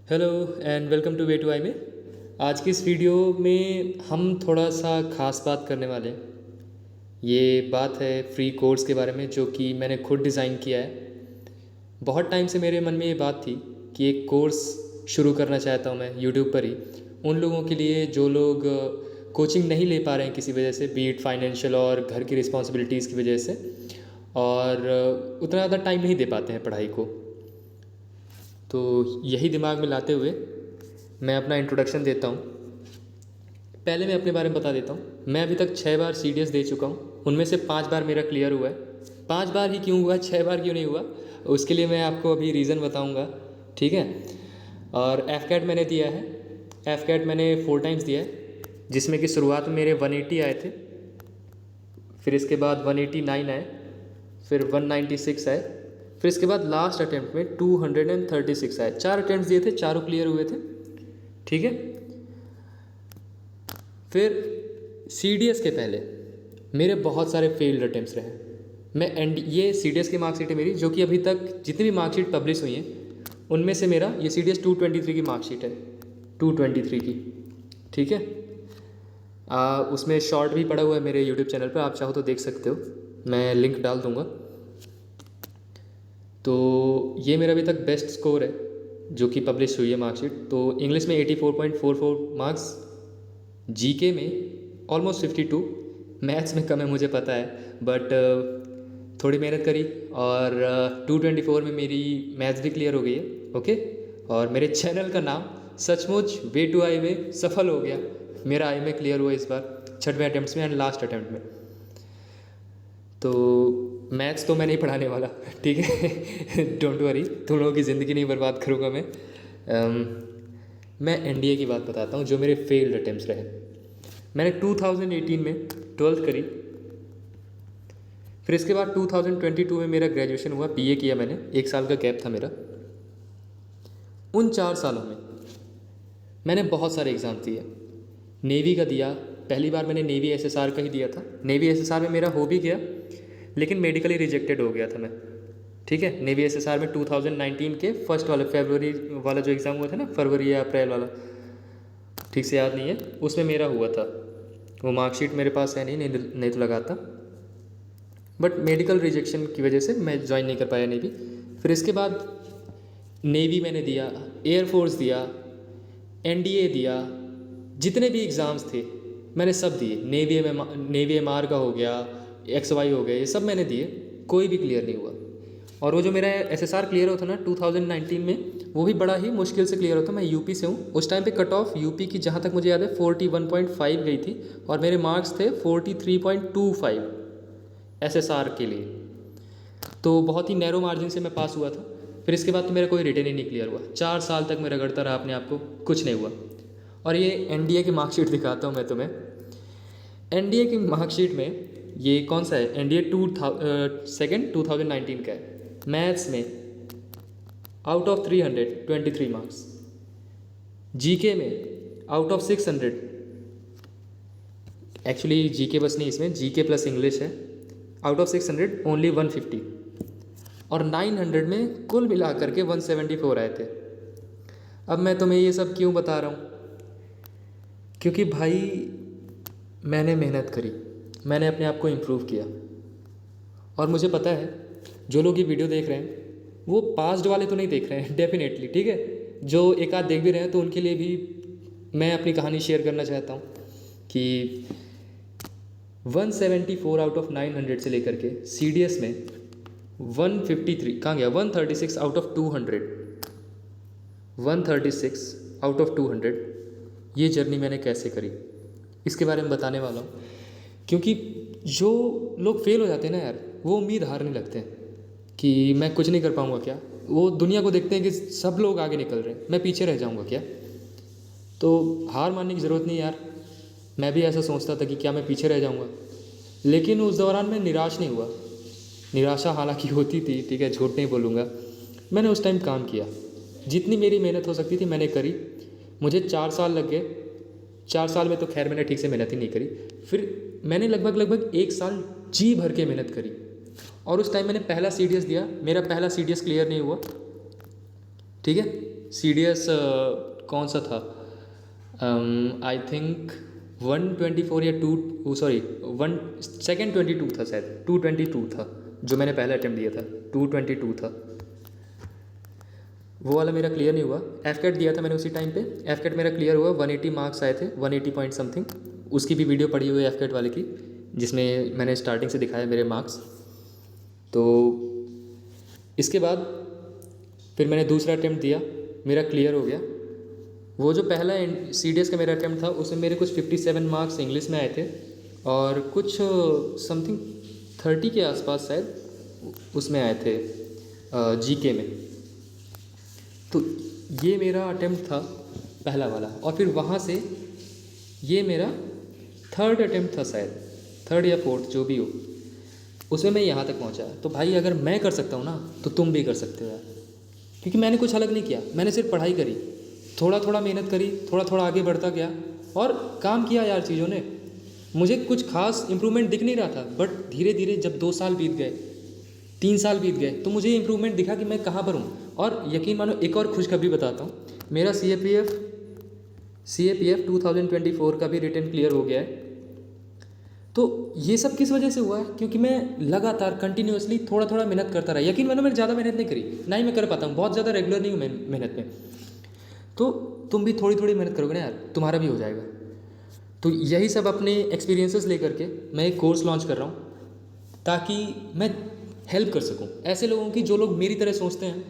Hello and welcome to way to I में। आज की इस वीडियो में हम थोड़ा सा ख़ास बात करने वाले हैं। ये बात है फ्री कोर्स के बारे में जो कि मैंने खुद डिज़ाइन किया है। बहुत टाइम से मेरे मन में ये बात थी कि एक कोर्स शुरू करना चाहता हूँ मैं यूट्यूब पर ही, उन लोगों के लिए जो लोग कोचिंग नहीं ले पा रहे हैं किसी वजह से, बीट फाइनेंशियल और घर की रिस्पॉन्सिबिलिटीज़ की वजह से, और उतना ज़्यादा टाइम नहीं दे पाते हैं पढ़ाई को। तो यही दिमाग में लाते हुए मैं अपना इंट्रोडक्शन देता हूँ। पहले मैं अपने बारे में बता देता हूँ। मैं अभी तक 6 बार CDS दे चुका हूँ, उनमें से 5 बार मेरा क्लियर हुआ है। 5 बार ही क्यों हुआ, 6 बार क्यों नहीं हुआ, उसके लिए मैं आपको अभी रीज़न बताऊँगा, ठीक है। और FCAT मैंने दिया है। FCAT मैंने 4 टाइम्स दिया है, जिसमें कि शुरुआत में मेरे 180 आए थे, फिर इसके बाद 189 आए, फिर 196 आए, फिर इसके बाद लास्ट अटैम्प्ट में 236 आए। 4 अटैम्प्ट दिए थे, चारों क्लियर हुए थे, ठीक है। फिर CDS के पहले मेरे बहुत सारे फेल्ड अटैम्प्ट्स रहे। ये CDS की मार्कशीट है मेरी, जो कि अभी तक जितनी भी मार्कशीट पब्लिश हुई हैं उनमें से मेरा ये CDS 223 की मार्कशीट है, 223 की, ठीक है। उसमें शॉर्ट भी पड़ा हुआ है मेरे यूट्यूब चैनल पर, आप चाहो तो देख सकते हो, मैं लिंक डाल दूँगा। तो ये मेरा अभी तक बेस्ट स्कोर है जो कि पब्लिश हुई है मार्कशीट। तो इंग्लिश में 84.44 मार्क्स, GK में ऑलमोस्ट 52, मैथ्स में कम है मुझे पता है, बट थोड़ी मेहनत करी और 224 में मेरी मैथ्स भी क्लियर हो गई है, ओके। और मेरे चैनल का नाम सचमुच वे टू आई वे सफल हो गया। मेरा आई में क्लियर हुआ इस बार 6वें अटैम्प्ट में एंड लास्ट अटैम्प्ट में। तो मैथ्स तो मैं नहीं पढ़ाने वाला, ठीक है। डोंट वरी, तुम लोगों की ज़िंदगी नहीं बर्बाद करूँगा मैं। मैं NDA की बात बताता हूँ जो मेरे फेल्ड अटैम्प्ट्स रहे। मैंने 2018 में 12th करी, फिर इसके बाद 2022 में मेरा ग्रेजुएशन हुआ, BA किया मैंने, 1 साल का गैप था मेरा। उन 4 सालों में मैंने बहुत सारे एग्ज़ाम दिए। नेवी का दिया, पहली बार मैंने नेवी SSR का ही दिया था। नेवी SSR में मेरा हो भी गया, लेकिन मेडिकली रिजेक्टेड हो गया था मैं, ठीक है। नेवी SSR में 2019 के फर्स्ट वाले फरवरी वाला जो एग्ज़ाम हुआ था ना, फरवरी या अप्रैल वाला, ठीक से याद नहीं है, उसमें मेरा हुआ था। वो मार्कशीट मेरे पास है नहीं तो लगाता, बट मेडिकल रिजेक्शन की वजह से मैं ज्वाइन नहीं कर पाया नेवी। फिर इसके बाद नेवी मैंने दिया, एयरफोर्स दिया, NDA दिया, जितने भी एग्ज़ाम्स थे मैंने सब दिए। नेवी MR का हो गया, XY हो गया, ये सब मैंने दिए, कोई भी क्लियर नहीं हुआ। और वो जो मेरा SSR क्लियर होता ना 2019 में, वो भी बड़ा ही मुश्किल से क्लियर होता। मैं यूपी से हूँ, उस टाइम पे कट ऑफ यूपी की जहाँ तक मुझे याद है 41.5 गई थी, और मेरे मार्क्स थे 43.25 SSR के लिए। तो बहुत ही नैरो मार्जिन से मैं पास हुआ था। फिर इसके बाद तो मेरा कोई रिटर्न ही नहीं क्लियर हुआ। 4 साल तक मैं रगड़ता रहा अपने आप को, कुछ नहीं हुआ। और ये NDA की मार्कशीट दिखाता हूँ मैं तुम्हें। NDA की मार्कशीट में ये कौन सा है, NDA 2019 का है। मैथ्स में आउट ऑफ 300 23 मार्क्स, GK में आउट ऑफ 600, एक्चुअली GK बस नहीं, इसमें GK प्लस इंग्लिश है, आउट ऑफ 600 ओनली 150, और 900 में कुल मिला करके 174 आए थे। अब मैं तुम्हें ये सब क्यों बता रहा हूँ, क्योंकि भाई मैंने मेहनत करी, मैंने अपने आप को इम्प्रूव किया। और मुझे पता है जो लोग ये वीडियो देख रहे हैं वो पास्ट वाले तो नहीं देख रहे हैं डेफिनेटली, ठीक है। जो एक आध देख भी रहे हैं तो उनके लिए भी मैं अपनी कहानी शेयर करना चाहता हूँ कि 174 आउट ऑफ 900 से लेकर के CDS में 153 कहाँ गया, 136 आउट ऑफ 200, 136 आउट ऑफ 200, ये जर्नी मैंने कैसे करी इसके बारे में बताने वाला हूँ। क्योंकि जो लोग फेल हो जाते हैं ना यार, वो उम्मीद हारने लगते हैं कि मैं कुछ नहीं कर पाऊँगा क्या। वो दुनिया को देखते हैं कि सब लोग आगे निकल रहे हैं, मैं पीछे रह जाऊँगा क्या। तो हार मानने की ज़रूरत नहीं यार। मैं भी ऐसा सोचता था कि क्या मैं पीछे रह जाऊँगा, लेकिन उस दौरान मैं निराश नहीं हुआ। निराशा हालांकि होती थी, ठीक है, झूठ नहीं बोलूँगा। मैंने उस टाइम काम किया, जितनी मेरी मेहनत हो सकती थी मैंने करी। मुझे 4 साल लग गए। 4 साल में तो खैर मैंने ठीक से मेहनत ही नहीं करी। फिर मैंने लगभग 1 साल जी भर के मेहनत करी, और उस टाइम मैंने पहला CDS दिया। मेरा पहला CDS क्लियर नहीं हुआ, ठीक है। CDS कौन सा था, आई थिंक 124 या 2, सॉरी 222 था शायद, 222 था जो मैंने पहला अटैम्प्ट दिया था, 222 था। वो वाला मेरा क्लियर नहीं हुआ। एफकेट दिया था मैंने उसी टाइम पे, एफकेट मेरा क्लियर हुआ, 180 मार्क्स आए थे, 180 पॉइंट समथिंग। उसकी भी वीडियो पड़ी हुई है एफकेट वाले की, जिसमें मैंने स्टार्टिंग से दिखाया मेरे मार्क्स। तो इसके बाद फिर मैंने दूसरा अटैम्प्ट दिया, मेरा क्लियर हो गया। वो जो पहला CDS का मेरा अटैम्प्ट था उसमें मेरे कुछ 57 मार्क्स इंग्लिश में आए थे और कुछ समथिंग 30 के आसपास शायद उसमें आए थे GK में। तो ये मेरा अटैम्प्ट था पहला वाला, और फिर वहाँ से ये मेरा थर्ड अटैम्प्ट था शायद, थर्ड या फोर्थ जो भी हो, उसमें मैं यहाँ तक पहुँचा। तो भाई अगर मैं कर सकता हूँ ना तो तुम भी कर सकते हो यार, क्योंकि मैंने कुछ अलग नहीं किया, मैंने सिर्फ पढ़ाई करी, थोड़ा थोड़ा मेहनत करी, थोड़ा थोड़ा आगे बढ़ता गया और काम किया यार चीज़ों ने। मुझे कुछ खास इम्प्रूवमेंट दिख नहीं रहा था, बट धीरे धीरे जब 2 साल बीत गए, 3 साल बीत गए, तो मुझे इम्प्रूवमेंट दिखा कि मैं कहाँ पर हूँ। और यकीन मानो एक और खुशखबरी बताता हूँ, मेरा CAPF 2024 का भी रिटन क्लियर हो गया है। तो ये सब किस वजह से हुआ है, क्योंकि मैं लगातार कंटिन्यूसली थोड़ा थोड़ा मेहनत करता रहा। यकीन मानो मैंने ज़्यादा मेहनत नहीं करी, ना ही मैं कर पाता हूँ, बहुत ज़्यादा रेगुलर नहीं हूँ मैं मेहनत में। तो तुम भी थोड़ी थोड़ी मेहनत करोगे ना यार, तुम्हारा भी हो जाएगा। तो यही सब अपने एक्सपीरियंसेस लेकर के मैं एक कोर्स लॉन्च कर रहा हूँ, ताकि मैं हेल्प कर सकूँ ऐसे लोगों की जो लोग मेरी तरह सोचते हैं,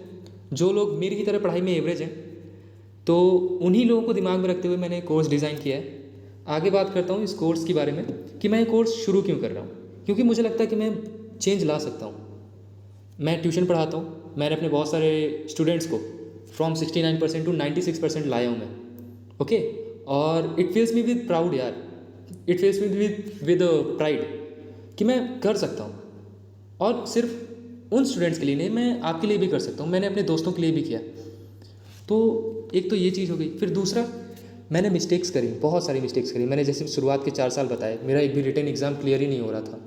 जो लोग मेरी की तरह पढ़ाई में एवरेज हैं। तो उन्हीं लोगों को दिमाग में रखते हुए मैंने कोर्स डिज़ाइन किया है। आगे बात करता हूँ इस कोर्स के बारे में कि मैं ये कोर्स शुरू क्यों कर रहा हूँ, क्योंकि मुझे लगता है कि मैं चेंज ला सकता हूँ। मैं ट्यूशन पढ़ाता हूँ, मैंने अपने बहुत सारे स्टूडेंट्स को फ्रॉम 69% टू 96% लाया हूँ मैं, ओके। और it feels me with proud यार, it feels me with pride कि मैं कर सकता हूँ। और सिर्फ उन स्टूडेंट्स के लिए नहीं, मैं आपके लिए भी कर सकता हूँ, मैंने अपने दोस्तों के लिए भी किया। तो एक तो ये चीज़ हो गई। फिर दूसरा, मैंने मिस्टेक्स करी, बहुत सारी मिस्टेक्स करी। मैंने जैसे शुरुआत के 4 साल बताए, मेरा एक भी रिटन एग्ज़ाम क्लियर ही नहीं हो रहा था,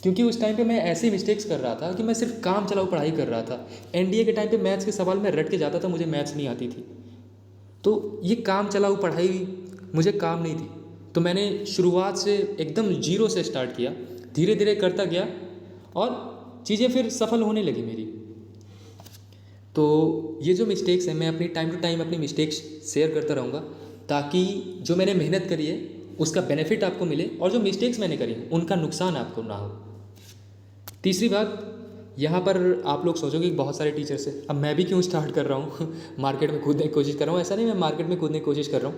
क्योंकि उस टाइम पे मैं ऐसी मिस्टेक्स कर रहा था कि मैं सिर्फ काम चलाओ पढ़ाई कर रहा था। NDA के टाइम पे मैथ्स के सवाल मैं रट के जाता था, मुझे मैथ्स नहीं आती थी। तो ये काम चलाओ पढ़ाई मुझे काम नहीं थी। तो मैंने शुरुआत से एकदम जीरो से स्टार्ट किया, धीरे धीरे करता गया और चीज़ें फिर सफल होने लगी मेरी। तो ये जो मिस्टेक्स हैं, मैं अपनी टाइम टू टाइम अपनी मिस्टेक्स शेयर करता रहूँगा, ताकि जो मैंने मेहनत करी है उसका बेनिफिट आपको मिले, और जो मिस्टेक्स मैंने करी उनका नुकसान आपको ना हो। तीसरी बात, यहाँ पर आप लोग सोचोगे कि बहुत सारे टीचर्स हैं, अब मैं भी क्यों स्टार्ट कर रहा हूँ मार्केट में कूदने की कोशिश कर रहा हूँ। ऐसा नहीं मैं मार्केट में कूदने की कोशिश कर रहा हूँ,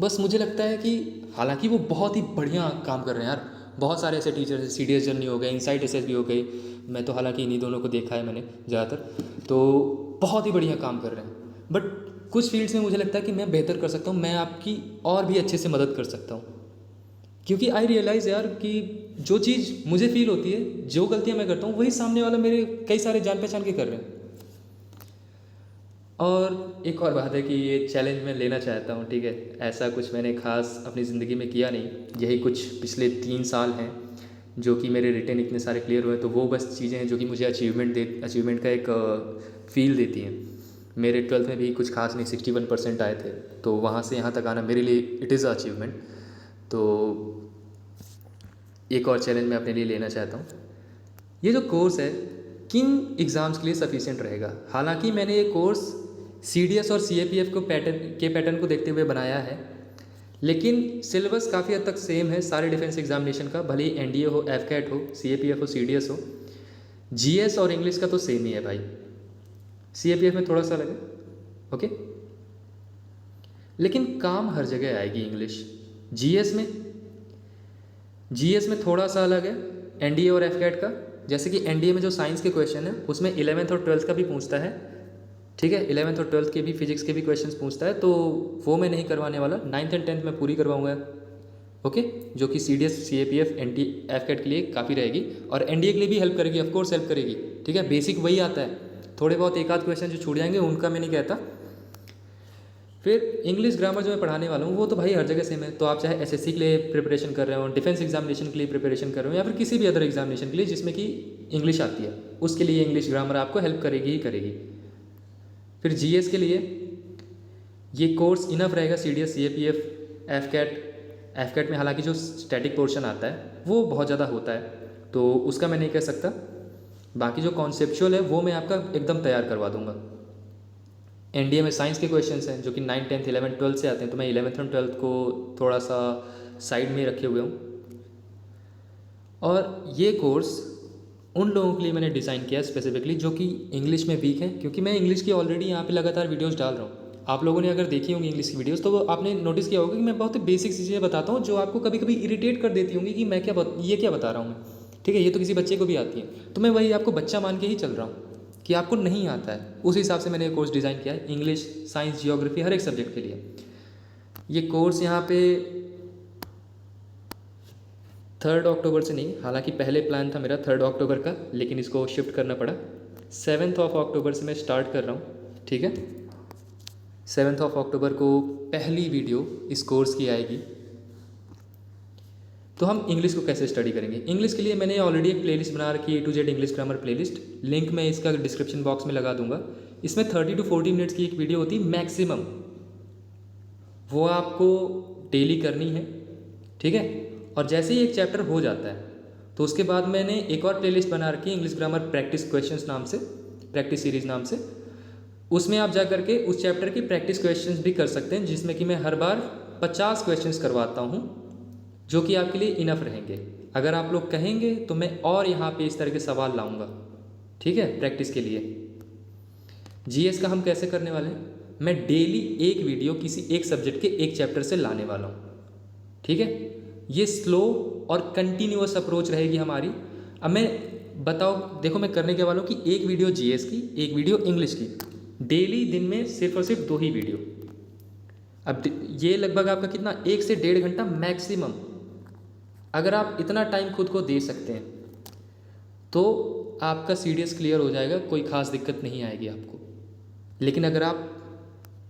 बस मुझे लगता है कि हालांकि वो बहुत ही बढ़िया काम कर रहे हैं यार। बहुत सारे ऐसे टीचर्स हैं, CDS जर्नी हो गए, इनसाइट SSB हो गई, मैं तो हालांकि इन्हीं दोनों को देखा है मैंने ज़्यादातर, तो बहुत ही बढ़िया काम कर रहे हैं। बट कुछ फील्ड्स में मुझे लगता है कि मैं बेहतर कर सकता हूँ, मैं आपकी और भी अच्छे से मदद कर सकता हूँ। क्योंकि आई रियलाइज़ यार कि जो चीज़ मुझे फील होती है, जो गलतियाँ मैं करता हूँ, वही सामने वाला मेरे कई सारे जान पहचान के कर रहे हैं। और एक और बात है कि ये चैलेंज मैं लेना चाहता हूँ, ठीक है। ऐसा कुछ मैंने खास अपनी ज़िंदगी में किया नहीं, यही कुछ पिछले 3 साल हैं जो कि मेरे रिटन इतने सारे क्लियर हुए। तो वो बस चीज़ें हैं जो कि मुझे अचीवमेंट का एक फील देती हैं। मेरे 12th में भी कुछ खास नहीं, 61% आए थे, तो वहाँ से यहाँ तक आना मेरे लिए इट इज़ अचीवमेंट। तो एक और चैलेंज मैं अपने लिए लेना चाहता हूँ। ये जो कोर्स है किन एग्ज़ाम्स के लिए सफिशिएंट रहेगा। हालांकि मैंने ये कोर्स CDS और CAPF पैटर्न को देखते हुए बनाया है, लेकिन सिलेबस काफ़ी हद तक सेम है सारे डिफेंस एग्जामिनेशन का, भले ही NDA हो, FCAT हो, CAPF हो, CDS हो। GS और इंग्लिश का तो सेम ही है भाई, CAPF में थोड़ा सा अलग है, ओके। लेकिन काम हर जगह आएगी इंग्लिश। GS में थोड़ा सा अलग है NDA और FCAT का। जैसे कि NDA में जो साइंस के क्वेश्चन है उसमें 11th और 12th का भी पूछता है, ठीक है। 11th और 12th के भी फिजिक्स के भी क्वेश्चंस पूछता है, तो वो मैं नहीं करवाने वाला। 9th एंड 10th में पूरी करवाऊंगा, ओके। जो कि CDS CAPF FCAT के लिए काफ़ी रहेगी, और NDA के लिए भी हेल्प करेगी, ऑफकोर्स हेल्प करेगी, ठीक है। बेसिक वही आता है, थोड़े बहुत एक आध क्वेश्चन जो छूट जाएंगे उनका मैं नहीं कहता। फिर इंग्लिश ग्रामर जो मैं पढ़ाने वाला हूँ वो तो भाई हर जगह सेम है। तो आप चाहे SSC के लिए प्रिपरेशन कर रहे हो, डिफेंस एग्जामिनेशन के लिए प्रिपरेशन कर रहे हो, या फिर किसी भी अदर एग्जामिनेशन के लिए जिसमें कि इंग्लिश आती है, उसके लिए इंग्लिश ग्रामर आपको हेल्प करेगी ही करेगी। फिर जीएस के लिए ये कोर्स इनफ रहेगा, सीडीएस, सीएपीएफ, एफकैट में हालांकि जो स्टैटिक पोर्शन आता है वो बहुत ज़्यादा होता है, तो उसका मैं नहीं कह सकता। बाकी जो कॉन्सेप्चुअल है वो मैं आपका एकदम तैयार करवा दूंगा। एनडीए में साइंस के क्वेश्चंस हैं जो कि 9, 10, 11, 12 से आते हैं, तो मैं 11th और 12th को थोड़ा सा साइड में रखे हुए हूँ। और ये कोर्स उन लोगों के लिए मैंने डिज़ाइन किया स्पेसिफिकली जो कि इंग्लिश में वीक हैं, क्योंकि मैं इंग्लिश की ऑलरेडी यहाँ पे लगातार वीडियोस डाल रहा हूँ। आप लोगों ने अगर देखी होंगी इंग्लिश की वीडियोस तो आपने नोटिस किया होगा कि मैं बहुत ही बेसिक चीज़ें बताता हूँ जो आपको कभी कभी इरिटेट कर देती होंगी कि मैं ये क्या बता रहा हूँ मैं, ठीक है, ये तो किसी बच्चे को भी आती है। तो मैं वही आपको बच्चा मान के ही चल रहा हूँ कि आपको नहीं आता है, उस हिसाब से मैंने कोर्स डिज़ाइन किया है, इंग्लिश, साइंस, जियोग्राफी, हर एक सब्जेक्ट के लिए। ये कोर्स यहाँ पे 3 अक्टूबर से नहीं, हालांकि पहले प्लान था मेरा 3 अक्टूबर का, लेकिन इसको शिफ्ट करना पड़ा। 7 अक्टूबर से मैं स्टार्ट कर रहा हूँ, ठीक है। 7 अक्टूबर को पहली वीडियो इस कोर्स की आएगी। तो हम इंग्लिश को कैसे स्टडी करेंगे, इंग्लिश के लिए मैंने ऑलरेडी एक प्लेलिस्ट बना रखी है, A to Z English grammar playlist, link मैं इसका डिस्क्रिप्शन बॉक्स में लगा दूंगा। इसमें 30 to 40 मिनट्स की एक वीडियो होती है मैक्सिमम, वो आपको डेली करनी है, ठीक है। और जैसे ही एक चैप्टर हो जाता है तो उसके बाद मैंने एक और प्लेलिस्ट बना रखी है इंग्लिश ग्रामर प्रैक्टिस क्वेश्चंस नाम से, प्रैक्टिस सीरीज नाम से। उसमें आप जा करके उस चैप्टर की प्रैक्टिस क्वेश्चंस भी कर सकते हैं, जिसमें कि मैं हर बार 50 क्वेश्चंस करवाता हूँ जो कि आपके लिए इनफ रहेंगे। अगर आप लोग कहेंगे तो मैं और यहाँ पे इस तरह के सवाल लाऊंगा, ठीक है, प्रैक्टिस के लिए। जीएस का हम कैसे करने वाले हैं, मैं डेली एक वीडियो किसी एक सब्जेक्ट के एक चैप्टर से लाने वाला हूँ, ठीक है। ये स्लो और कंटिन्यूअस अप्रोच रहेगी हमारी। अब मैं बताओ, देखो मैं करने के वाला हूँ कि एक वीडियो जीएस की, एक वीडियो इंग्लिश की, डेली दिन में सिर्फ और सिर्फ 2 ही वीडियो। अब ये लगभग आपका कितना, 1 से 1.5 घंटा मैक्सिमम। अगर आप इतना टाइम खुद को दे सकते हैं तो आपका सीडीएस क्लियर हो जाएगा, कोई ख़ास दिक्कत नहीं आएगी आपको। लेकिन अगर आप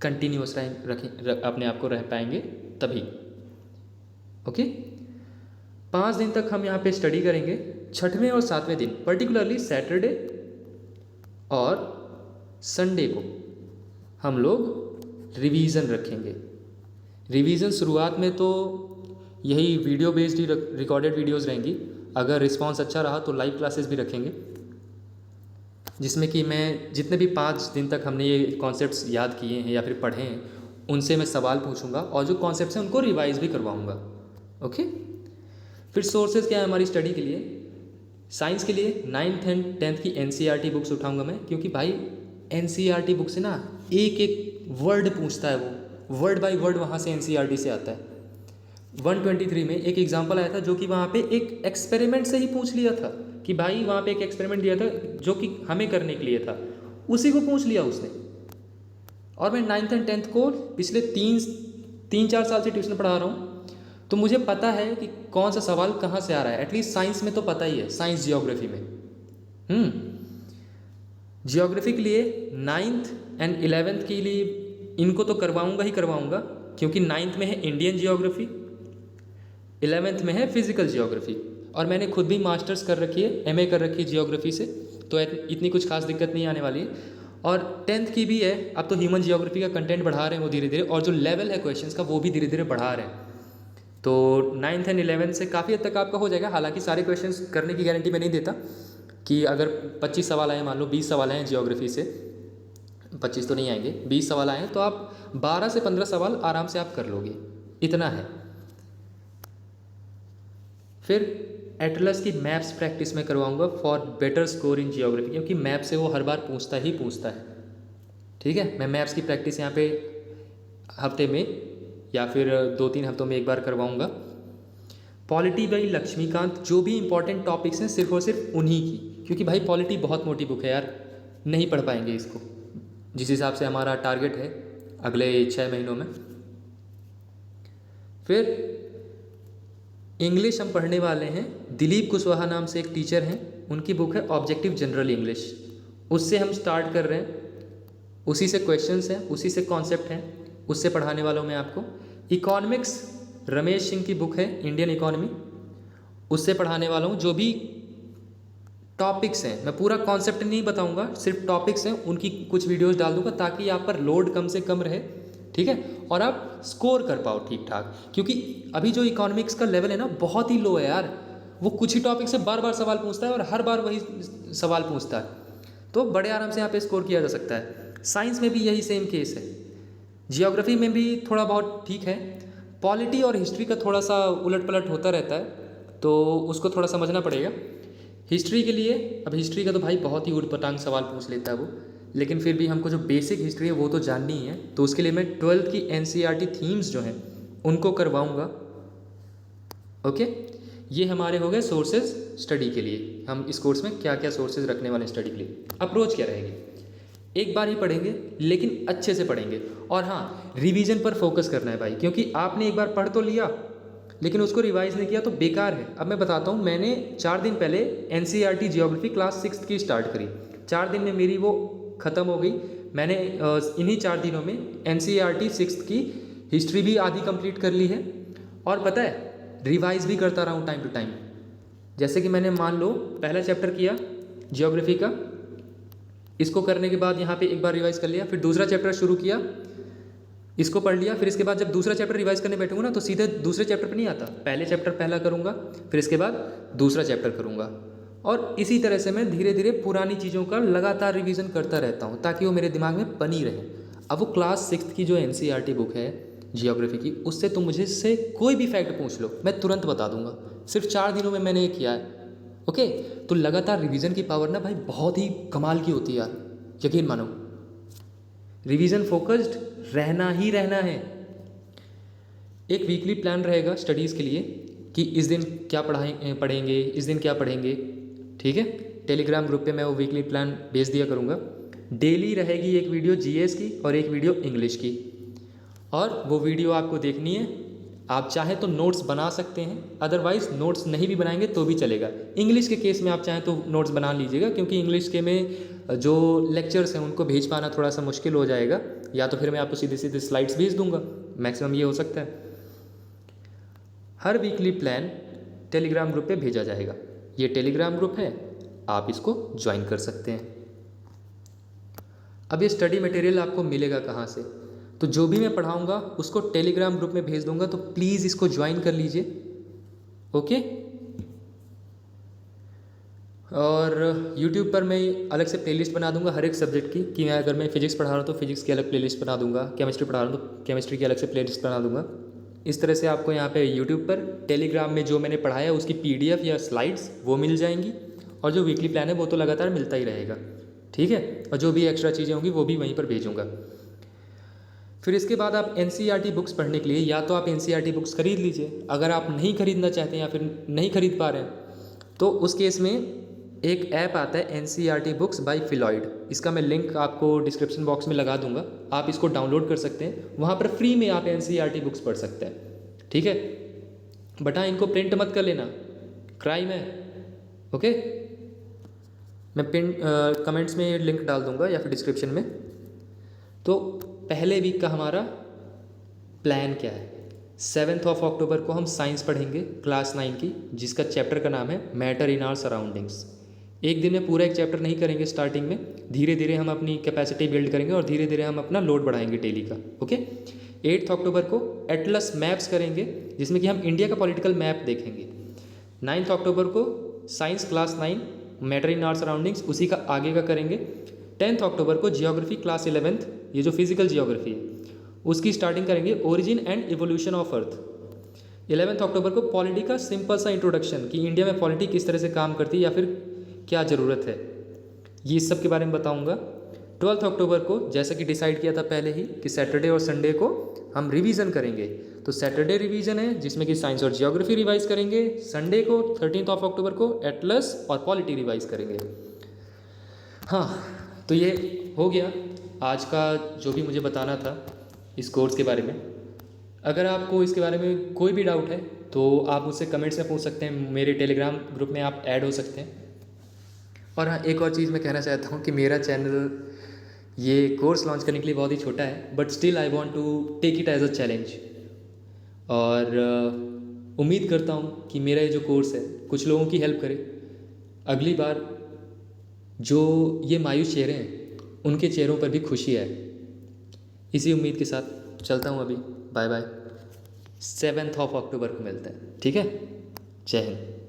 कंटिन्यूअस अपने आप को रह पाएंगे तभी, ओके। 5 दिन तक हम यहाँ पे स्टडी करेंगे। 6वें और 7वें दिन, पर्टिकुलरली सैटरडे और संडे को हम लोग रिवीजन रखेंगे। रिवीजन शुरुआत में तो यही वीडियो बेस्ड ही रिकॉर्डेड वीडियोस रहेंगी, अगर रिस्पांस अच्छा रहा तो लाइव क्लासेस भी रखेंगे, जिसमें कि मैं जितने भी 5 दिन तक हमने ये कॉन्सेप्ट्स याद किए हैं या फिर पढ़े हैं उनसे मैं सवाल पूछूंगा और जो कॉन्सेप्ट्स हैं उनको रिवाइज भी करवाऊंगा, ओके। फिर सोर्सेज क्या है हमारी स्टडी के लिए, साइंस के लिए 9th and 10th की एनसीईआरटी बुक्स उठाऊंगा मैं, क्योंकि भाई एनसीईआरटी बुक से ना एक एक वर्ड पूछता है, वो वर्ड बाय वर्ड वहाँ से एनसीईआरटी से आता है। 123 में एक एग्जाम्पल आया था जो कि वहाँ पे एक एक्सपेरिमेंट से ही पूछ लिया था कि भाई वहाँ पे एक एक्सपेरिमेंट दिया था जो कि हमें करने के लिए था, उसी को पूछ लिया उसने। और मैं 9th and 10th को पिछले 3-4 साल से ट्यूशन पढ़ा रहा हूँ, तो मुझे पता है कि कौन सा सवाल कहाँ से आ रहा है। एटलीस्ट साइंस में तो पता ही है, साइंस जियोग्राफी में। जियोग्राफी के लिए 9th and 11th के लिए इनको तो करवाऊँगा ही करवाऊँगा, क्योंकि 9th में है इंडियन जियोग्राफी, 11th में है फिजिकल जियोग्राफी। और मैंने खुद भी मास्टर्स कर रखी है, एमए कर रखी है जियोग्राफी से, तो इतनी कुछ खास दिक्कत नहीं आने वाली है। और 10th की भी है, अब तो ह्यूमन जियोग्राफी का कंटेंट बढ़ा रहे हैं वो धीरे धीरे, और जो लेवल है क्वेश्चंस का वो भी धीरे धीरे बढ़ा रहे हैं। तो 9th and 11th से काफ़ी हद तक आपका हो जाएगा। हालांकि सारे क्वेश्चंस करने की गारंटी मैं नहीं देता कि अगर 25 सवाल आए, मान लो 20 सवाल आए जियोग्राफी से, 25 तो नहीं आएंगे, 20 सवाल आए तो आप 12 से 15 सवाल आराम से आप कर लोगे, इतना है। फिर एटलस की मैप्स प्रैक्टिस में करवाऊंगा for better score in geography, क्योंकि मैप से वो हर बार पूछता है, ठीक है। मैं मैप्स की प्रैक्टिस यहाँ पे हफ्ते में या फिर 2-3 हफ्तों में एक बार करवाऊंगा। पॉलिटी बाई लक्ष्मीकांत, जो भी इंपॉर्टेंट टॉपिक्स हैं सिर्फ और सिर्फ उन्हीं की, क्योंकि भाई पॉलिटी बहुत मोटी बुक है यार, नहीं पढ़ पाएंगे इसको जिस हिसाब से हमारा टारगेट है अगले 6 महीनों में। फिर इंग्लिश हम पढ़ने वाले हैं, दिलीप कुशवाहा नाम से एक टीचर हैं, उनकी बुक है ऑब्जेक्टिव जनरल इंग्लिश, उससे हम स्टार्ट कर रहे हैं। उसी से क्वेश्चंस हैं, उसी से कॉन्सेप्ट हैं, उससे पढ़ाने वाला हूँ मैं आपको। इकोनॉमिक्स रमेश सिंह की बुक है इंडियन इकोनॉमी, उससे पढ़ाने वाला हूँ। जो भी टॉपिक्स हैं, मैं पूरा कॉन्सेप्ट नहीं बताऊंगा, सिर्फ टॉपिक्स हैं, उनकी कुछ वीडियोस डाल दूंगा ताकि आप पर लोड कम से कम रहे, ठीक है, और आप स्कोर कर पाओ ठीक ठाक। क्योंकि अभी जो इकोनॉमिक्स का लेवल है ना बहुत ही लो है यार, वो कुछ ही टॉपिक से बार बार सवाल पूछता है और हर बार वही सवाल पूछता है, तो बड़े आराम से यहाँ पे स्कोर किया जा सकता है। साइंस में भी यही सेम केस है, जियोग्राफी में भी थोड़ा बहुत ठीक है, पॉलिटी और हिस्ट्री का थोड़ा सा उलट पलट होता रहता है, तो उसको थोड़ा समझना पड़ेगा। हिस्ट्री के लिए, अब हिस्ट्री का तो भाई बहुत ही ऊटपटांग सवाल पूछ लेता है वो, लेकिन फिर भी हमको जो बेसिक हिस्ट्री है वो तो जाननी ही है, तो उसके लिए मैं 12th की NCERT थीम्स जो हैं उनको करवाऊँगा। ओके, ये हमारे हो गए सोर्सेज स्टडी के लिए, हम इस कोर्स में क्या क्या सोर्सेज रखने वाले स्टडी के लिए। अप्रोच क्या रहेगी, एक बार ही पढ़ेंगे लेकिन अच्छे से पढ़ेंगे, और हाँ रिवीजन पर फोकस करना है भाई, क्योंकि आपने एक बार पढ़ तो लिया लेकिन उसको रिवाइज नहीं किया तो बेकार है। अब मैं बताता हूँ, मैंने 4 दिन पहले NCERT जियोग्राफी क्लास 6th की स्टार्ट करी, 4 दिन में मेरी वो ख़त्म हो गई। मैंने इन्हीं 4 दिनों में NCERT 6th की हिस्ट्री भी आधी कंप्लीट कर ली है, और पता है रिवाइज भी करता रहा हूँ टाइम टू टाइम। जैसे कि मैंने मान लो पहला चैप्टर किया जियोग्राफी का, इसको करने के बाद यहाँ पे एक बार रिवाइज कर लिया, फिर दूसरा चैप्टर शुरू किया, इसको पढ़ लिया, फिर इसके बाद जब दूसरा चैप्टर रिवाइज करने बैठूंगा ना तो सीधे दूसरे चैप्टर पे नहीं आता, पहले चैप्टर पहला करूँगा, फिर इसके बाद दूसरा चैप्टर करूँगा, और इसी तरह से मैं धीरे धीरे पुरानी चीज़ों का लगातार रिवीजन करता रहता हूँ ताकि वो मेरे दिमाग में बनी रहे। अब वो क्लास 6th की जो NCERT बुक है जियोग्राफी की, उससे तुम मुझे से कोई भी फैक्ट पूछ लो मैं तुरंत बता दूंगा, सिर्फ 4 दिनों में मैंने ये किया है। ओके, तो लगातार रिवीजन की पावर ना भाई बहुत ही कमाल की होती है यार, यकीन मानो, रिवीजन फोकस्ड रहना ही रहना है। एक वीकली प्लान रहेगा स्टडीज़ के लिए कि इस दिन क्या पढ़ेंगे, इस दिन क्या पढ़ेंगे, ठीक है। टेलीग्राम ग्रुप पे मैं वो वीकली प्लान भेज दिया करूँगा। डेली रहेगी एक वीडियो GS की और एक वीडियो इंग्लिश की, और वो वीडियो आपको देखनी है। आप चाहें तो नोट्स बना सकते हैं, अदरवाइज़ नोट्स नहीं भी बनाएंगे तो भी चलेगा। इंग्लिश के केस में आप चाहें तो नोट्स बना लीजिएगा, क्योंकि इंग्लिश के में जो लेक्चर्स हैं उनको भेज पाना थोड़ा सा मुश्किल हो जाएगा, या तो फिर मैं आपको सीधे सीधे स्लाइड्स भेज दूंगा, मैक्सिमम ये हो सकता है। हर वीकली प्लान टेलीग्राम ग्रुप पे भेजा जाएगा, ये टेलीग्राम ग्रुप है, आप इसको ज्वाइन कर सकते हैं। अब ये स्टडी मटेरियल आपको मिलेगा कहाँ से, तो जो भी मैं पढ़ाऊँगा उसको टेलीग्राम ग्रुप में भेज दूंगा, तो प्लीज़ इसको ज्वाइन कर लीजिए। ओके, और यूट्यूब पर मैं अलग से प्लेलिस्ट बना दूंगा हर एक सब्जेक्ट की, कि मैं अगर मैं फिजिक्स पढ़ा रहा हूँ तो फिजिक्स की अलग प्लेलिस्ट बना दूंगा, केमिस्ट्री पढ़ा रहा हूँ तो केमिस्ट्री की अलग से प्लेलिस्ट बना दूंगा। इस तरह से आपको यहाँ पे यूट्यूब पर, टेलीग्राम में जो मैंने पढ़ाया उसकी PDF या स्लाइड्स वो मिल जाएंगी, और जो वीकली प्लान है वो तो लगातार मिलता ही रहेगा, ठीक है। और जो भी एक्स्ट्रा चीज़ें होंगी वो भी वहीं पर भेजूँगा। फिर इसके बाद आप NCERT बुक्स पढ़ने के लिए या तो आप NCERT बुक्स खरीद लीजिए, अगर आप नहीं खरीदना चाहते या फिर नहीं खरीद पा रहे हैं तो उस केस में एक ऐप आता है NCERT बुक्स बाय फिलॉयड, इसका मैं लिंक आपको डिस्क्रिप्शन बॉक्स में लगा दूंगा, आप इसको डाउनलोड कर सकते हैं, वहाँ पर फ्री में आप NCERT बुक्स पढ़ सकते हैं, ठीक है। बट हाँ, इनको प्रिंट मत कर लेना, क्राइम है। ओके, मैं कमेंट्स में लिंक डाल दूंगा या फिर डिस्क्रिप्शन में। तो पहले वीक का हमारा प्लान क्या है, 7 अक्टूबर को हम साइंस पढ़ेंगे क्लास 9 की, जिसका चैप्टर का नाम है मैटर इन आवर सराउंडिंग्स। एक दिन में पूरा एक चैप्टर नहीं करेंगे, स्टार्टिंग में धीरे धीरे हम अपनी कैपेसिटी बिल्ड करेंगे और धीरे धीरे हम अपना लोड बढ़ाएंगे डेली का। ओके, 8 अक्टूबर को एटलस मैप्स करेंगे, जिसमें कि हम इंडिया का पॉलिटिकल मैप देखेंगे। 9 अक्टूबर को science class 9 matter in our surroundings, उसी का आगे का करेंगे। 10 अक्टूबर को जियोग्राफी क्लास 11th, ये जो फिजिकल जियोग्राफी है उसकी स्टार्टिंग करेंगे, origin and evolution of earth. 11 अक्टूबर को पॉलिटी का सिंपल सा इंट्रोडक्शन, कि इंडिया में पॉलिटी किस तरह से काम करती है या फिर क्या ज़रूरत है, ये सब के बारे में बताऊंगा। 12 अक्टूबर को जैसा कि डिसाइड किया था पहले ही कि सैटरडे और संडे को हम रिवीजन करेंगे, तो सैटरडे रिवीजन है जिसमें कि साइंस और जियोग्राफी रिवाइज करेंगे, संडे को 13 अक्टूबर को एटलस और पॉलिटी रिवाइज करेंगे। हाँ, तो ये हो गया आज का जो भी मुझे बताना था इस कोर्स के बारे में। अगर आपको इसके बारे में कोई भी डाउट है तो आप मुझसे कमेंट्स में पूछ सकते हैं, मेरे टेलीग्राम ग्रुप में आप ऐड हो सकते हैं। और हाँ, एक और चीज़ मैं कहना चाहता हूँ कि मेरा चैनल ये कोर्स लॉन्च करने के लिए बहुत ही छोटा है, but still I want to take it as a challenge, और उम्मीद करता हूँ कि मेरा ये जो कोर्स है कुछ लोगों की हेल्प करे। अगली बार जो ये मायूस चेहरे हैं उनके चेहरों पर भी खुशी है। इसी उम्मीद के साथ चलता हूँ अभी। Bye bye. 7 अक्टूबर को मिलते हैं, ठीक है। जय हिंद।